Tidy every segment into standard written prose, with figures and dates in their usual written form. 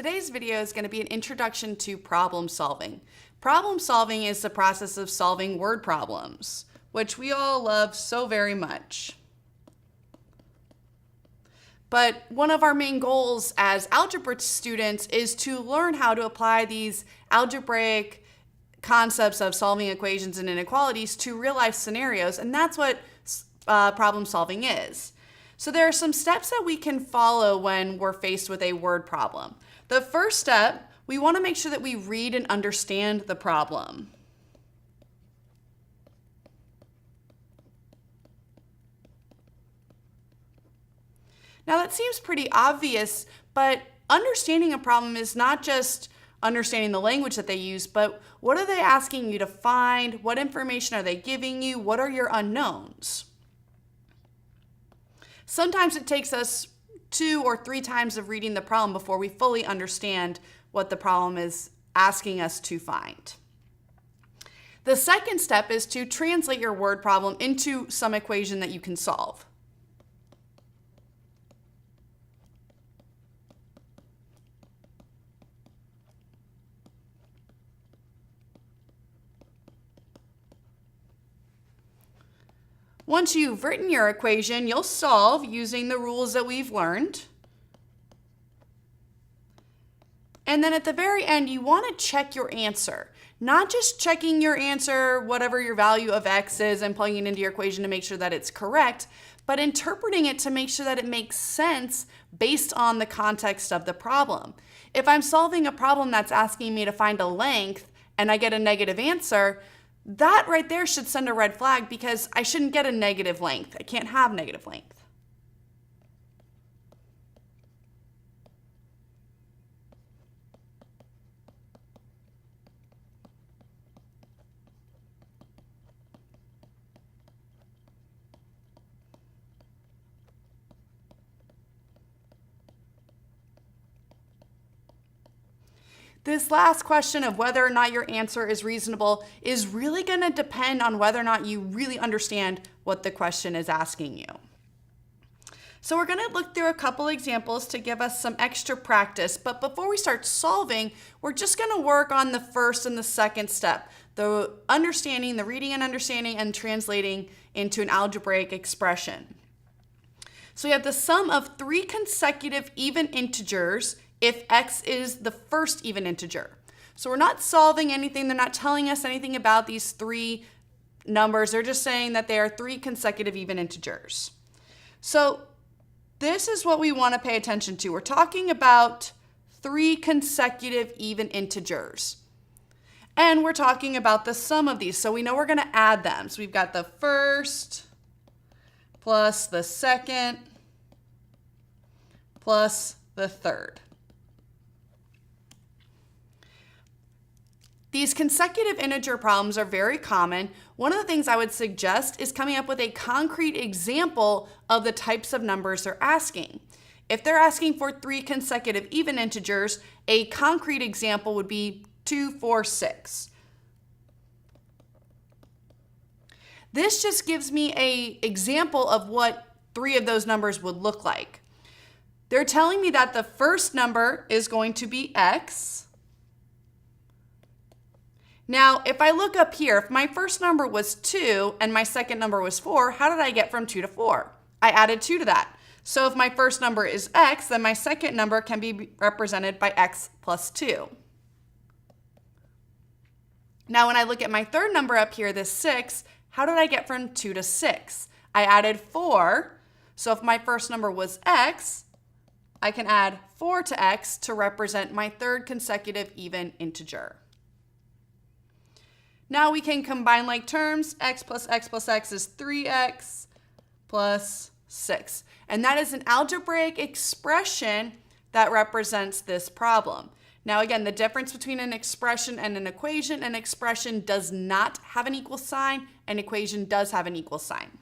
Today's video is going to be an introduction to problem solving. Problem solving is the process of solving word problems, which we all love so very much. But one of our main goals as algebra students is to learn how to apply these algebraic concepts of solving equations and inequalities to real-life scenarios, and that's what problem solving is. So there are some steps that we can follow when we're faced with a word problem. The first step, we want to make sure that we read and understand the problem. Now that seems pretty obvious, but understanding a problem is not just understanding the language that they use, but what are they asking you to find? What information are they giving you? What are your unknowns? Sometimes it takes us 2 or 3 times of reading the problem before we fully understand what the problem is asking us to find. The second step is to translate your word problem into some equation that you can solve. Once you've written your equation, you'll solve using the rules that we've learned. And then at the very end, you want to check your answer. Not just checking your answer, whatever your value of x is, and plugging it into your equation to make sure that it's correct, but interpreting it to make sure that it makes sense based on the context of the problem. If I'm solving a problem that's asking me to find a length and I get a negative answer, that right there should send a red flag because I shouldn't get a negative length. I can't have negative length. This last question of whether or not your answer is reasonable is really going to depend on whether or not you really understand what the question is asking you. So we're going to look through a couple examples to give us some extra practice, but before we start solving, we're just going to work on the first and the second step, the understanding, the reading and understanding, and translating into an algebraic expression. So we have the sum of 3 consecutive even integers if x is the first even integer. So we're not solving anything. They're not telling us anything about these 3 numbers. They're just saying that they are 3 consecutive even integers. So this is what we want to pay attention to. We're talking about 3 consecutive even integers. And we're talking about the sum of these. So we know we're going to add them. So we've got the first plus the second plus the third. These consecutive integer problems are very common. One of the things I would suggest is coming up with a concrete example of the types of numbers they're asking. If they're asking for 3 consecutive even integers, a concrete example would be 2, 4, 6. This just gives me an example of what 3 of those numbers would look like. They're telling me that the first number is going to be x. Now, if I look up here, if my first number was 2 and my second number was 4, how did I get from 2 to 4? I added 2 to that. So if my first number is x, then my second number can be represented by x plus 2. Now, when I look at my third number up here, this 6, how did I get from 2 to 6? I added 4. So if my first number was x, I can add 4 to x to represent my third consecutive even integer. Now we can combine like terms. X plus x plus x is 3x plus 6. And that is an algebraic expression that represents this problem. Now again, the difference between an expression and an expression does not have an equal sign, an equation does have an equal sign.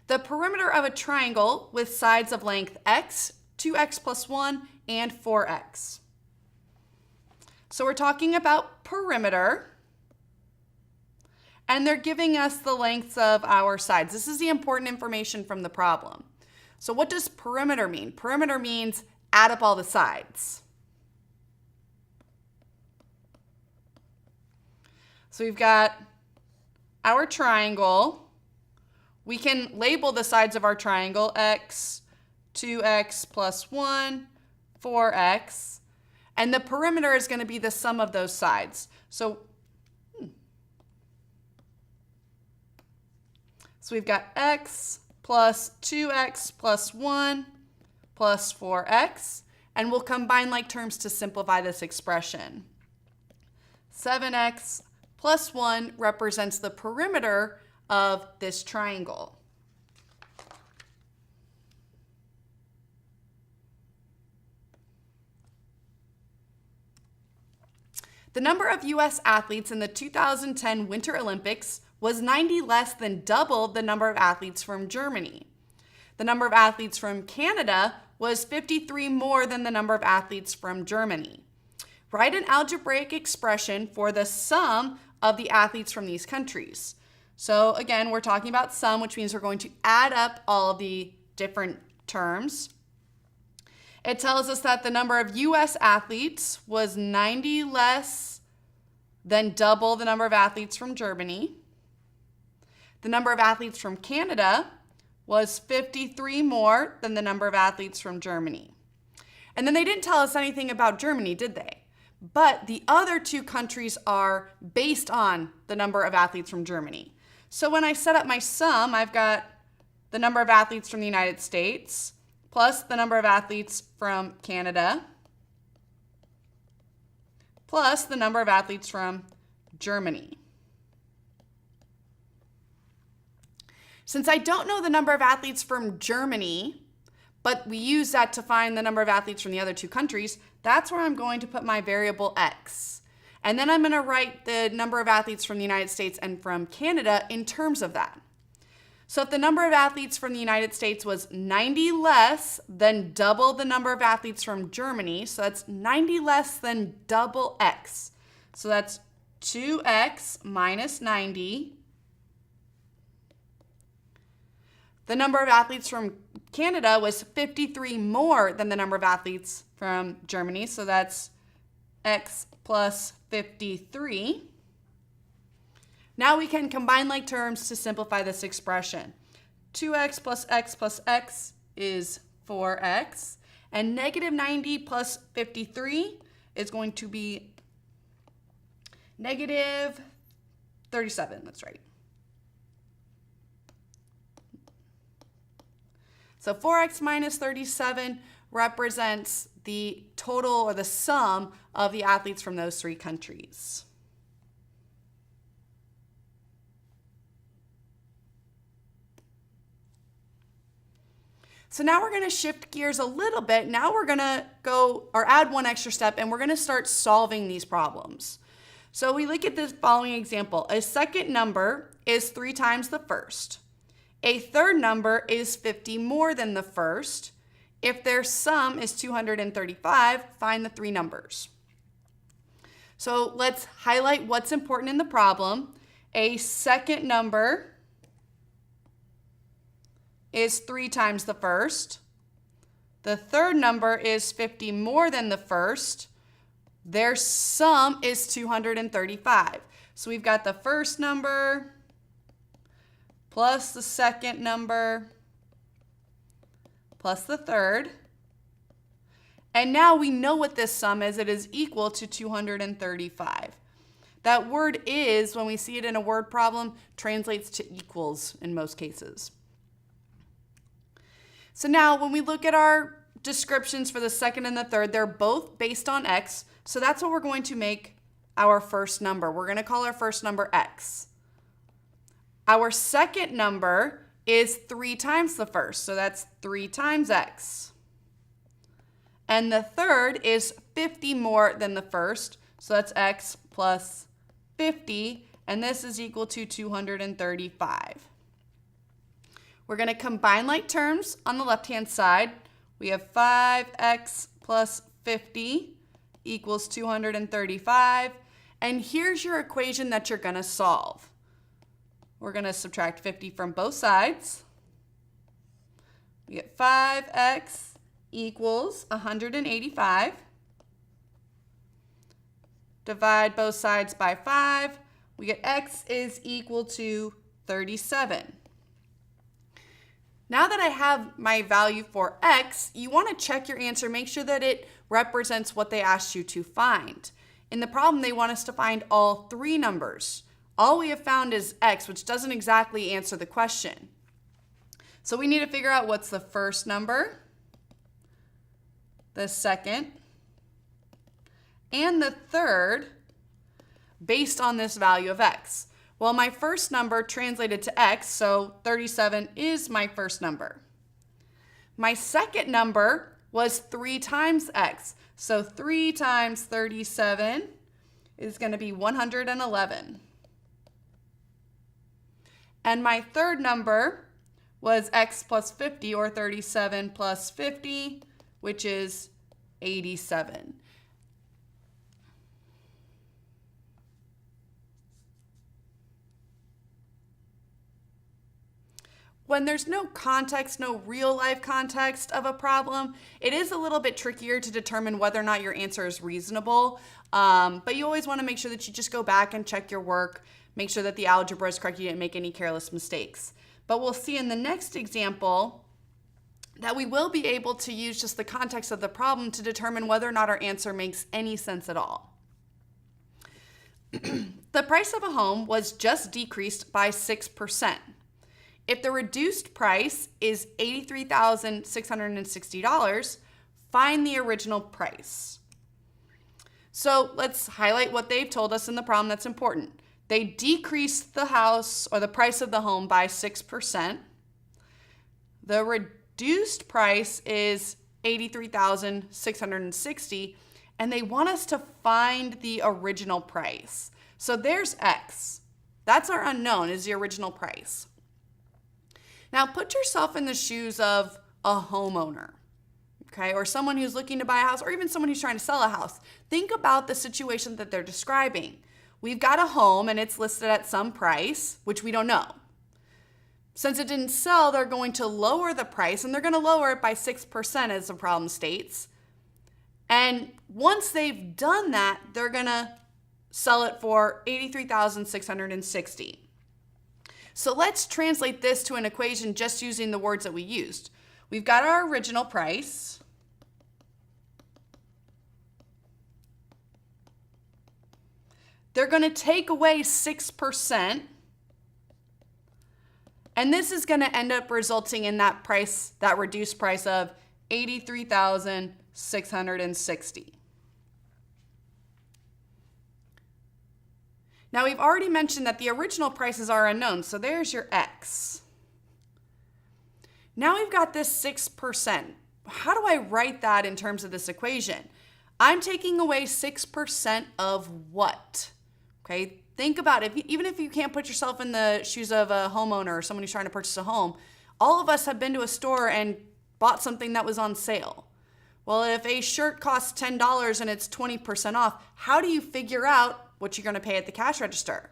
The perimeter of a triangle with sides of length x, 2x plus 1, and 4x. So we're talking about perimeter, and they're giving us the lengths of our sides. This is the important information from the problem. So what does perimeter mean? Perimeter means add up all the sides. So we've got our triangle. We can label the sides of our triangle x, 2x plus 1, 4x. And the perimeter is going to be the sum of those sides. So we've got x plus 2x plus 1 plus 4x. And we'll combine like terms to simplify this expression. 7x plus 1 represents the perimeter of this triangle. The number of U.S. athletes in the 2010 Winter Olympics was 90 less than double the number of athletes from Germany. The number of athletes from Canada was 53 more than the number of athletes from Germany. Write an algebraic expression for the sum of the athletes from these countries. So again, we're talking about sum, which means we're going to add up all of the different terms. It tells us that the number of U.S. athletes was 90 less than double the number of athletes from Germany. The number of athletes from Canada was 53 more than the number of athletes from Germany. And then they didn't tell us anything about Germany, did they? But the other two countries are based on the number of athletes from Germany. So when I set up my sum, I've got the number of athletes from the United States plus the number of athletes from Canada, plus the number of athletes from Germany. Since I don't know the number of athletes from Germany, but we use that to find the number of athletes from the other two countries, that's where I'm going to put my variable x. And then I'm going to write the number of athletes from the United States and from Canada in terms of that. So if the number of athletes from the United States was 90 less than double the number of athletes from Germany, so that's 90 less than double x. So that's 2x minus 90. The number of athletes from Canada was 53 more than the number of athletes from Germany, so that's x plus 53. Now we can combine like terms to simplify this expression. 2x plus x is 4x, and negative 90 plus 53 is going to be negative 37, that's right. So 4x minus 37 represents the total or the sum of the athletes from those three countries. So now we're going to shift gears a little bit. Now we're going to go or add one extra step, and we're going to start solving these problems. So we look at this following example. A second number is 3 times the first. A third number is 50 more than the first. If their sum is 235, find the 3 numbers. So let's highlight what's important in the problem. A second number is 3 times the first. The third number is 50 more than the first. Their sum is 235. So we've got the first number plus the second number plus the third. And now we know what this sum is. It is equal to 235. That word is, when we see it in a word problem, translates to equals in most cases. So now when we look at our descriptions for the second and the third, they're both based on x. So that's what we're going to make our first number. We're going to call our first number x. Our second number is 3 times the first. So that's 3 times x. And the third is 50 more than the first. So that's x plus 50. And this is equal to 235. We're going to combine like terms on the left-hand side. We have 5x plus 50 equals 235. And here's your equation that you're going to solve. We're going to subtract 50 from both sides. We get 5x equals 185. Divide both sides by 5. We get x is equal to 37. Now that I have my value for x, you want to check your answer, make sure that it represents what they asked you to find. In the problem, they want us to find all three numbers. All we have found is x, which doesn't exactly answer the question. So we need to figure out what's the first number, the second, and the third based on this value of x. Well, my first number translated to x, so 37 is my first number. My second number was 3 times x, so 3 times 37 is going to be 111. And my third number was x plus 50, or 37 plus 50, which is 87. When there's no context, no real life context of a problem, it is a little bit trickier to determine whether or not your answer is reasonable. But you always want to make sure that you just go back and check your work, make sure that the algebra is correct, you didn't make any careless mistakes. But we'll see in the next example that we will be able to use just the context of the problem to determine whether or not our answer makes any sense at all. The price of a home was just decreased by 6%. If the reduced price is $83,660, find the original price. So let's highlight what they've told us in the problem that's important. They decreased the house or the price of the home by 6%. The reduced price is $83,660, and they want us to find the original price. So there's x. That's our unknown, is the original price. Now put yourself in the shoes of a homeowner, okay, or someone who's looking to buy a house, or even someone who's trying to sell a house. Think about the situation that they're describing. We've got a home and it's listed at some price, which we don't know. Since it didn't sell, they're going to lower the price, and they're going to lower it by 6%, as the problem states. And once they've done that, they're going to sell it for $83,660. So let's translate this to an equation just using the words that we used. We've got our original price. They're going to take away 6%. And this is going to end up resulting in that price, that reduced price of $83,660. Now, we've already mentioned that the original prices are unknown, so there's your x. Now we've got this 6%. How do I write that in terms of this equation? I'm taking away 6% of what? Okay, think about it. Even if you can't put yourself in the shoes of a homeowner or someone who's trying to purchase a home, all of us have been to a store and bought something that was on sale. Well, if a shirt costs $10 and it's 20% off, how do you figure out what you're going to pay at the cash register?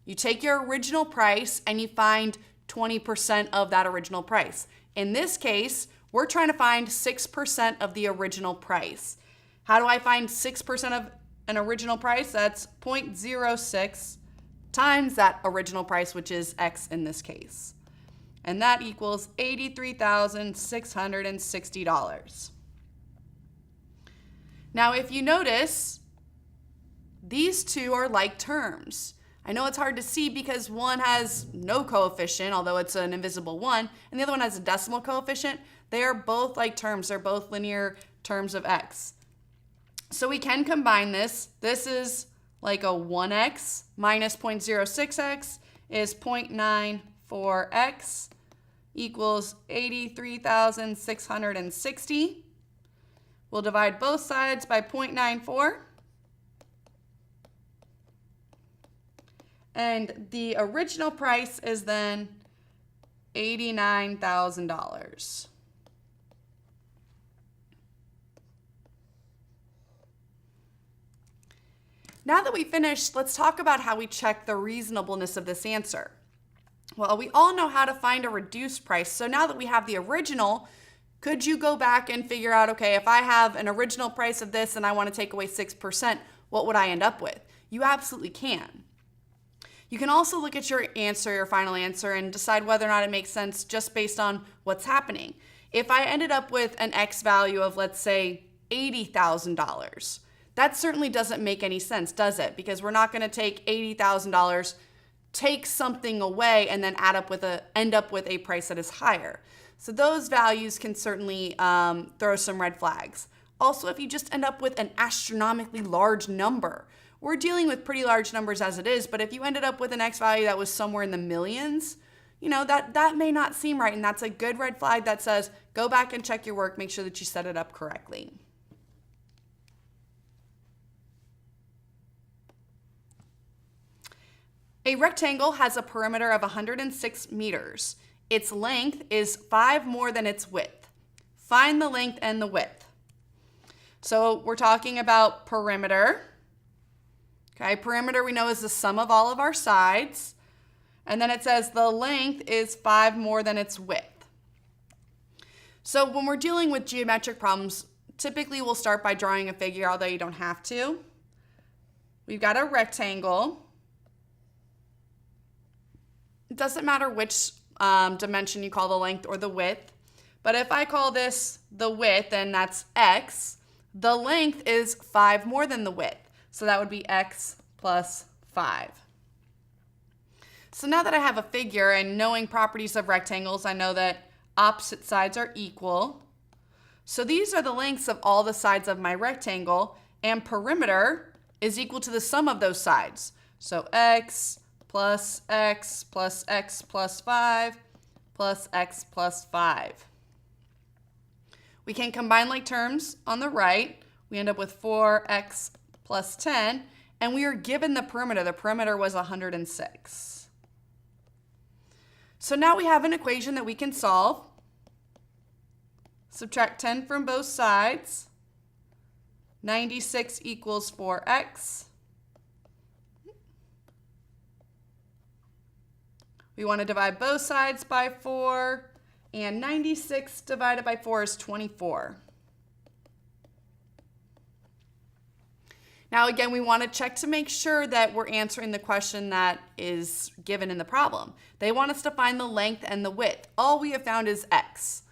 You take your original price and you find 20% of that original price. In this case, we're trying to find 6% of the original price. How do I find 6% of an original price? That's 0.06 times that original price, which is x in this case. And that equals $83,660. Now, if you notice, these two are like terms. I know it's hard to see because one has no coefficient, although it's an invisible one, and the other one has a decimal coefficient. They are both like terms. They're both linear terms of x. So we can combine this. This is like a 1x minus 0.06x is 0.94x equals 83,660. We'll divide both sides by 0.94. And the original price is then $89,000. Now that we finished, let's talk about how we check the reasonableness of this answer. Well, we all know how to find a reduced price. So now that we have the original, could you go back and figure out, okay, if I have an original price of this and I want to take away 6%, what would I end up with? You absolutely can. You can also look at your answer, your final answer, and decide whether or not it makes sense just based on what's happening. If I ended up with an X value of, let's say, $80,000, that certainly doesn't make any sense, does it? Because we're not going to take $80,000, take something away, and then end up with a price that is higher. So those values can certainly throw some red flags. Also, if you just end up with an astronomically large number, we're dealing with pretty large numbers as it is, but if you ended up with an X value that was somewhere in the millions, that may not seem right, and that's a good red flag that says, go back and check your work, make sure that you set it up correctly. A rectangle has a perimeter of 106 meters. Its length is 5 more than its width. Find the length and the width. So we're talking about perimeter. Okay, perimeter we know is the sum of all of our sides. And then it says the length is 5 more than its width. So when we're dealing with geometric problems, typically we'll start by drawing a figure, although you don't have to. We've got a rectangle. It doesn't matter which dimension you call the length or the width. But if I call this the width, and that's x, the length is 5 more than the width. So that would be x plus 5. So now that I have a figure and knowing properties of rectangles, I know that opposite sides are equal. So these are the lengths of all the sides of my rectangle, and perimeter is equal to the sum of those sides. So x plus x plus x plus 5 plus x plus 5. We can combine like terms on the right. We end up with 4x plus 10, and we are given the perimeter. The perimeter was 106. So now we have an equation that we can solve. Subtract 10 from both sides. 96 equals 4x. We want to divide both sides by 4, and 96 divided by 4 is 24. Now again, we want to check to make sure that we're answering the question that is given in the problem. They want us to find the length and the width. All we have found is x.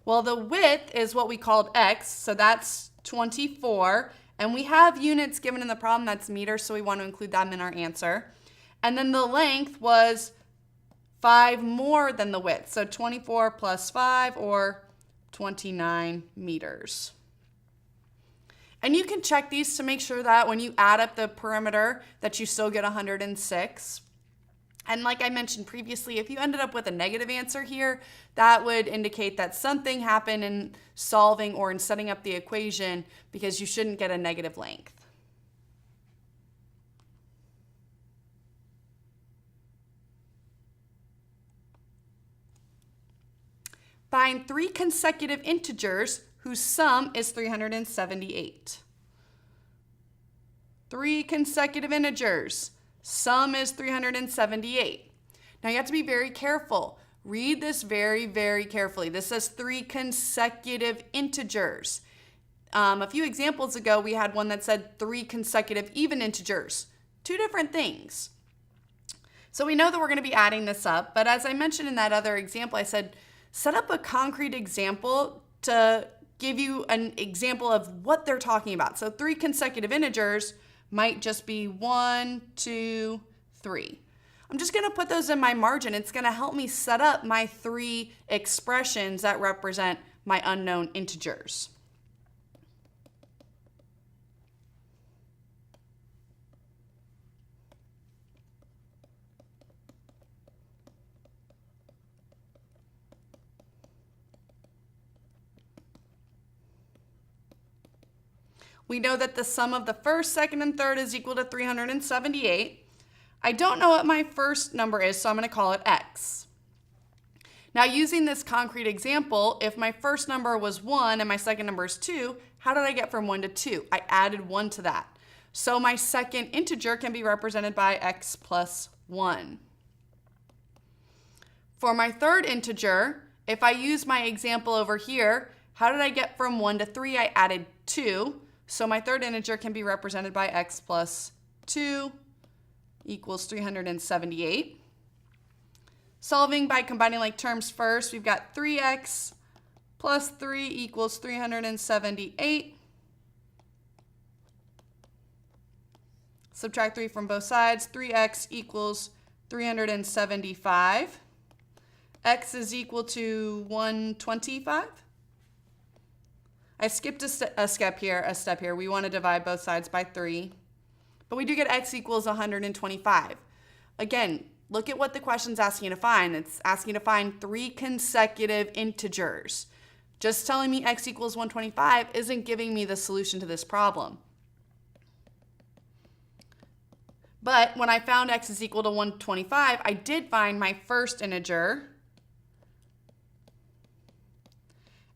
Well, the width is what we called x, so that's 24. And we have units given in the problem, that's meters, so we want to include them in our answer. And then the length was 5 more than the width, so 24 plus 5, or 29 meters. And you can check these to make sure that when you add up the perimeter that you still get 106. And like I mentioned previously, if you ended up with a negative answer here, that would indicate that something happened in solving or in setting up the equation, because you shouldn't get a negative length. Find 3 consecutive integers whose sum is 378. 3 consecutive integers. Sum is 378. Now you have to be very careful. Read this very, very carefully. This says 3 consecutive integers. A few examples ago, we had one that said 3 consecutive even integers. 2 different things. So we know that we're going to be adding this up, but as I mentioned in that other example, I said, set up a concrete example to give you an example of what they're talking about. So 3 consecutive integers might just be 1, 2, 3. I'm just going to put those in my margin. It's going to help me set up my 3 expressions that represent my unknown integers. We know that the sum of the first, second, and third is equal to 378. I don't know what my first number is, so I'm going to call it x. Now, using this concrete example, if my first number was 1 and my second number is 2, how did I get from 1 to 2? I added 1 to that. So my second integer can be represented by x plus 1. For my third integer, if I use my example over here, how did I get from 1 to 3? I added 2. So my third integer can be represented by x plus 2 equals 378. Solving by combining like terms first, we've got 3x plus 3 equals 378. Subtract 3 from both sides. 3x equals 375. X is equal to 125. I skipped a step here. We want to divide both sides by 3. But we do get x equals 125. Again, look at what the question's asking you to find. It's asking you to find 3 consecutive integers. Just telling me x equals 125 isn't giving me the solution to this problem. But when I found x is equal to 125, I did find my first integer.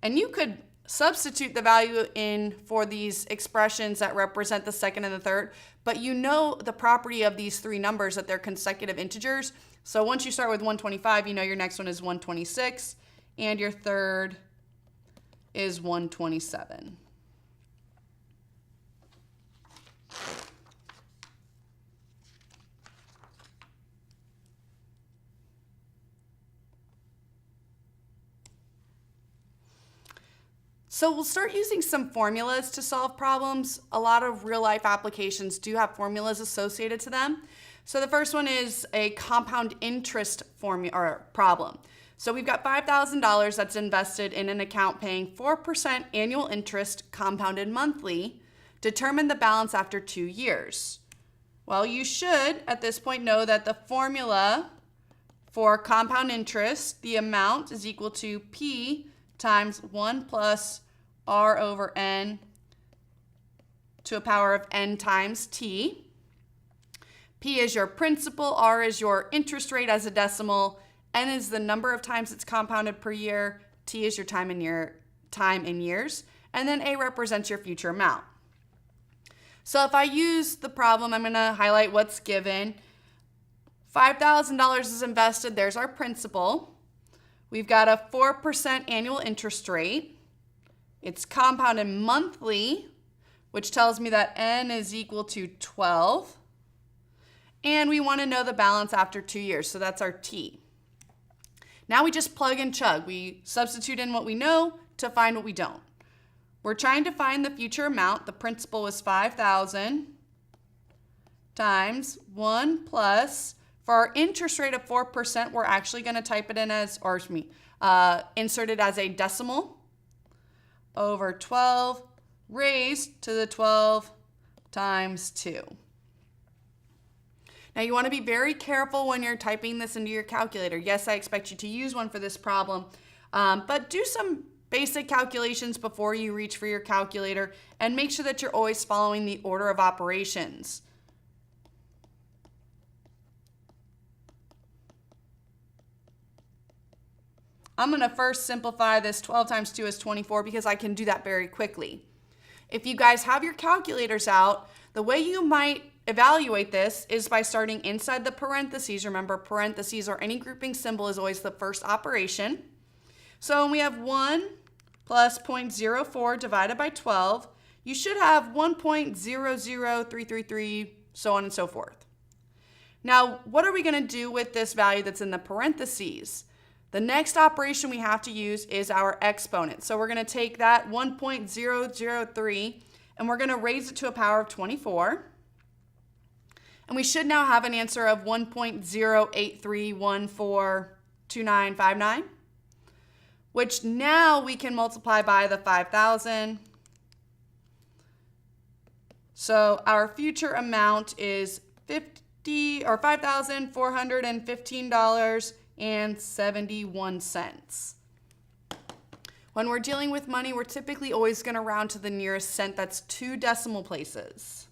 And you could substitute the value in for these expressions that represent the second and the third, but you know the property of these 3 numbers that they're consecutive integers. So once you start with 125, you know your next one is 126, and your third is 127. So we'll start using some formulas to solve problems. A lot of real-life applications do have formulas associated to them. So the first one is a compound interest formula or problem. So we've got $5,000 that's invested in an account paying 4% annual interest compounded monthly. Determine the balance after 2 years. Well, you should at this point know that the formula for compound interest, the amount is equal to P times 1 plus R over N to a power of N times T. P is your principal, R is your interest rate as a decimal, N is the number of times it's compounded per year, T is your time in years, and then A represents your future amount. So if I use the problem, I'm going to highlight what's given. $5,000 is invested, there's our principal. We've got a 4% annual interest rate. It's compounded monthly, which tells me that N is equal to 12. And we want to know the balance after 2 years, so that's our T. Now we just plug and chug. We substitute in what we know to find what we don't. We're trying to find the future amount. The principal was 5,000 times 1 plus, for our interest rate of 4%, we're actually going to type it in as, insert it as a decimal, over 12 raised to the 12 times 2. Now you want to be very careful when you're typing this into your calculator. Yes, I expect you to use one for this problem, but do some basic calculations before you reach for your calculator and make sure that you're always following the order of operations. I'm going to first simplify this. 12 times 2 is 24 because I can do that very quickly. If you guys have your calculators out, the way you might evaluate this is by starting inside the parentheses. Remember, parentheses or any grouping symbol is always the first operation. So when we have 1 plus 0.04 divided by 12, you should have 1.00333, so on and so forth. Now, what are we going to do with this value that's in the parentheses? The next operation we have to use is our exponent. So we're going to take that 1.003 and we're going to raise it to a power of 24. And we should now have an answer of 1.083142959, which now we can multiply by the 5,000. So our future amount is $5,415.71. When we're dealing with money, we're typically always going to round to the nearest cent. That's 2 decimal places.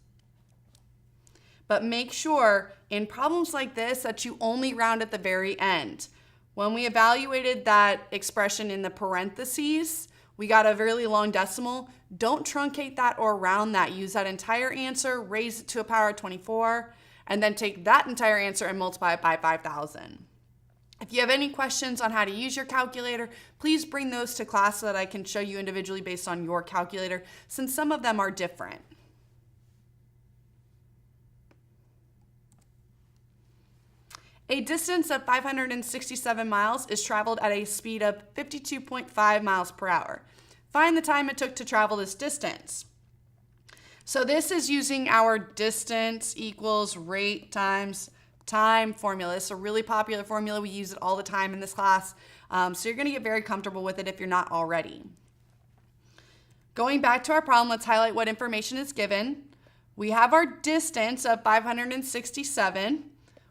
But make sure in problems like this that you only round at the very end. When we evaluated that expression in the parentheses, We got a really long decimal. Don't truncate that or round that. Use that entire answer, raise it to a power of 24, and then take that entire answer and multiply it by 5,000. If you have any questions on how to use your calculator, please bring those to class so that I can show you individually based on your calculator, since some of them are different. A distance of 567 miles is traveled at a speed of 52.5 miles per hour. Find the time it took to travel this distance. So this is using our distance equals rate times time formula. It's a really popular formula. We use it all the time in this class. So you're going to get very comfortable with it if you're not already. Going back to our problem, let's highlight what information is given. We have our distance of 567.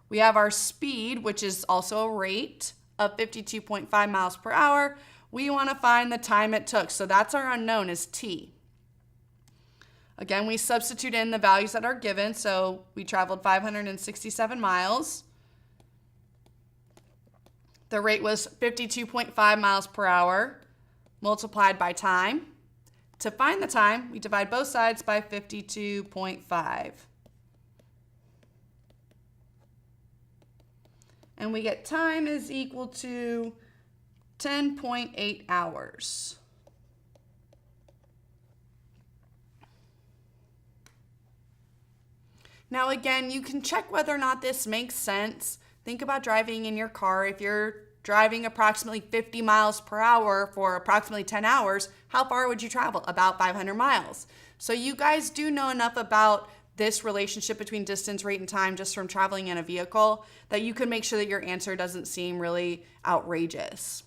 We have our speed, which is also a rate of 52.5 miles per hour. We want to find the time it took. So that's our unknown is t. Again, we substitute in the values that are given. So we traveled 567 miles. The rate was 52.5 miles per hour multiplied by time. To find the time, we divide both sides by 52.5. And we get time is equal to 10.8 hours. Now again, you can check whether or not this makes sense. Think about driving in your car. If you're driving approximately 50 miles per hour for approximately 10 hours, how far would you travel? About 500 miles. So you guys do know enough about this relationship between distance, rate, and time just from traveling in a vehicle that you can make sure that your answer doesn't seem really outrageous.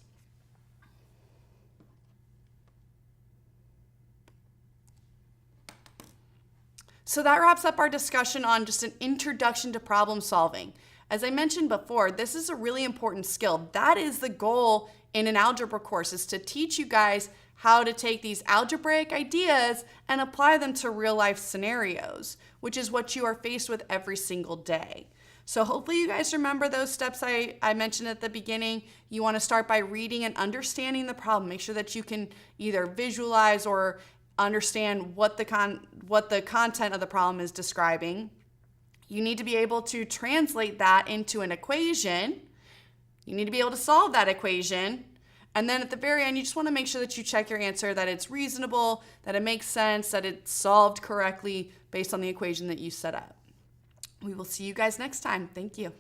So that wraps up our discussion on just an introduction to problem solving. As I mentioned before, this is a really important skill. That is the goal in an algebra course, is to teach you guys how to take these algebraic ideas and apply them to real life scenarios, which is what you are faced with every single day. So hopefully you guys remember those steps I mentioned at the beginning. You want to start by reading and understanding the problem. Make sure that you can either visualize or understand what the content of the problem is describing. You need to be able to translate that into an equation. You need to be able to solve that equation. And then at the very end, you just want to make sure that you check your answer, that it's reasonable, that it makes sense, that it's solved correctly based on the equation that you set up. We will see you guys next time. Thank you.